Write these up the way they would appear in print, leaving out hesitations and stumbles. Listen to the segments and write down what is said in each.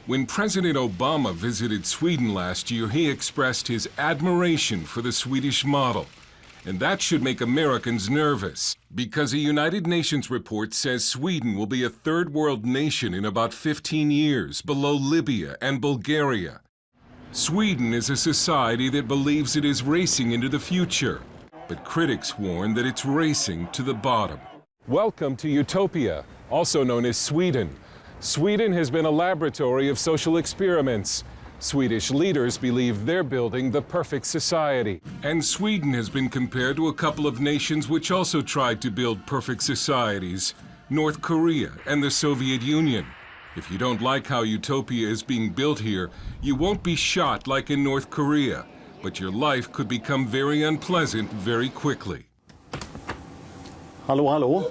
When President Obama visited Sweden last year, he expressed his admiration for the Swedish model. And that should make Americans nervous, because a United Nations report says Sweden will be a third world nation in about 15 years, below Libya and Bulgaria. Sweden is a society that believes it is racing into the future, but critics warn that it's racing to the bottom. Welcome to Utopia, also known as Sweden. Sweden has been a laboratory of social experiments. Swedish leaders believe they're building the perfect society. And Sweden has been compared to a couple of nations which also tried to build perfect societies, North Korea and the Soviet Union. If you don't like how Utopia is being built here, you won't be shot like in North Korea, but your life could become very unpleasant very quickly. Hallå, hallå.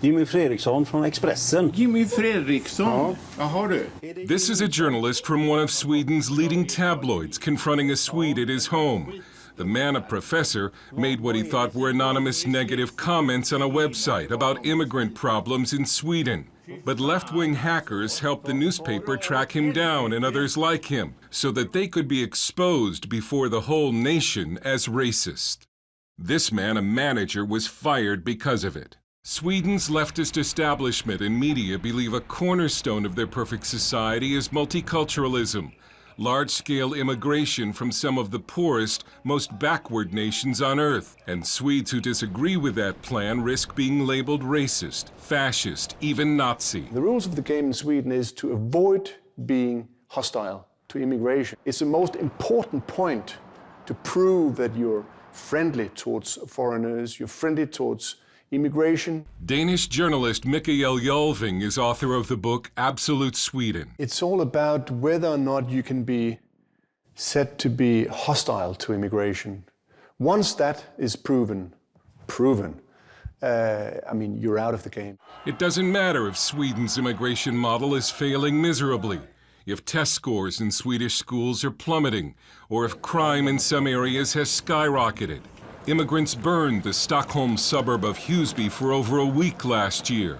Jimmy Fredriksson from Expressen. Jimmy Fredriksson? Jaha du. This is a journalist from one of Sweden's leading tabloids confronting a Swede at his home. The man, a professor, made what he thought were anonymous negative comments on a website about immigrant problems in Sweden. But left-wing hackers helped the newspaper track him down and others like him, so that they could be exposed before the whole nation as racist. This man, a manager, was fired because of it. Sweden's leftist establishment and media believe a cornerstone of their perfect society is multiculturalism, large-scale immigration from some of the poorest, most backward nations on earth. And Swedes who disagree with that plan risk being labeled racist, fascist, even Nazi. The rules of the game in Sweden is to avoid being hostile to immigration. It's the most important point to prove that you're friendly towards foreigners, you're friendly towards immigration. Danish journalist Mikael Jalving is author of the book Absolute Sweden. It's all about whether or not you can be said to be hostile to immigration. Once that is proven, I mean, you're out of the game. It doesn't matter if Sweden's immigration model is failing miserably, if test scores in Swedish schools are plummeting, or if crime in some areas has skyrocketed. Immigrants burned the Stockholm suburb of Husby for over a week last year.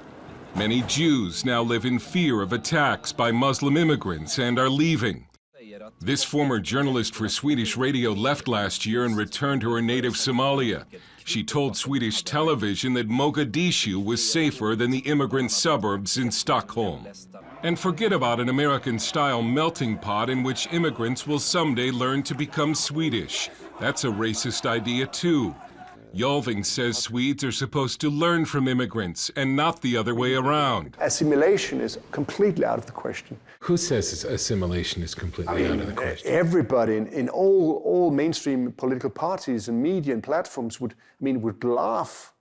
Many Jews now live in fear of attacks by Muslim immigrants and are leaving. This former journalist for Swedish radio left last year and returned to her native Somalia. She told Swedish television that Mogadishu was safer than the immigrant suburbs in Stockholm. And forget about an American-style melting pot in which immigrants will someday learn to become Swedish. That's a racist idea, too. Jalving says Swedes are supposed to learn from immigrants and not the other way around. Assimilation is completely out of the question. Who says assimilation is completely out of the question? Everybody in all mainstream political parties and media and platforms would laugh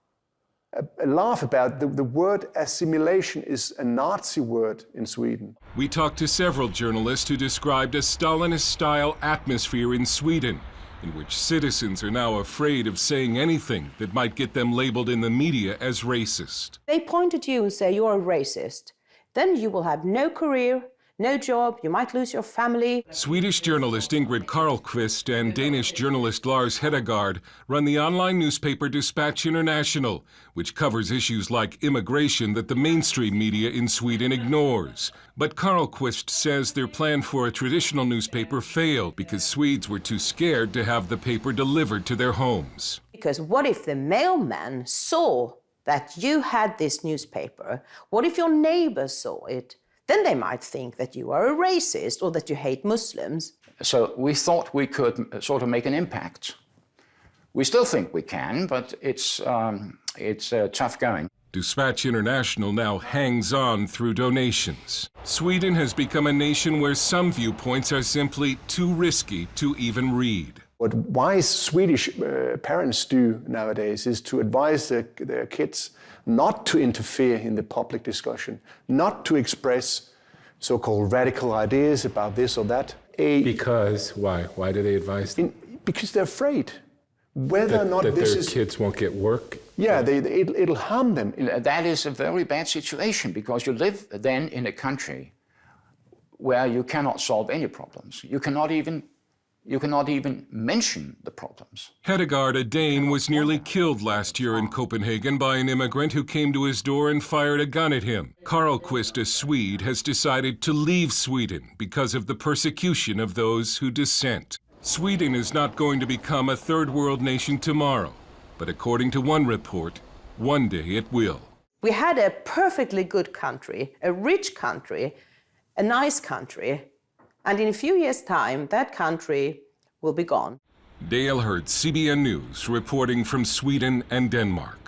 about the word assimilation is a Nazi word in Sweden. We talked to several journalists who described a Stalinist-style atmosphere in Sweden, in which citizens are now afraid of saying anything that might get them labeled in the media as racist. They point at you and say you're a racist. Then you will have no career, no job, you might lose your family. Swedish journalist Ingrid Carlqvist and Danish journalist Lars Hedegaard run the online newspaper Dispatch International, which covers issues like immigration that the mainstream media in Sweden ignores. But Carlqvist says their plan for a traditional newspaper failed because Swedes were too scared to have the paper delivered to their homes. Because what if the mailman saw that you had this newspaper? What if your neighbors saw it? Then they might think that you are a racist or that you hate Muslims. So we thought we could sort of make an impact. We still think we can, but it's tough going. Dispatch International now hangs on through donations. Sweden has become a nation where some viewpoints are simply too risky to even read. What wise Swedish parents do nowadays is to advise their kids not to interfere in the public discussion, not to express so-called radical ideas about this or that. Because why? Why do they advise them? Because they're afraid. Whether or not this is... That their kids won't get work? Yeah, it'll harm them. That is a very bad situation because you live then in a country where you cannot solve any problems. You cannot even you cannot even mention the problems. Hedegaard, a Dane, was nearly killed last year in Copenhagen by an immigrant who came to his door and fired a gun at him. Karlqvist, a Swede, has decided to leave Sweden because of the persecution of those who dissent. Sweden is not going to become a third world nation tomorrow, but according to one report, one day it will. We had a perfectly good country, a rich country, a nice country, and in a few years' time, that country will be gone. Dale Hurt, CBN News, reporting from Sweden and Denmark.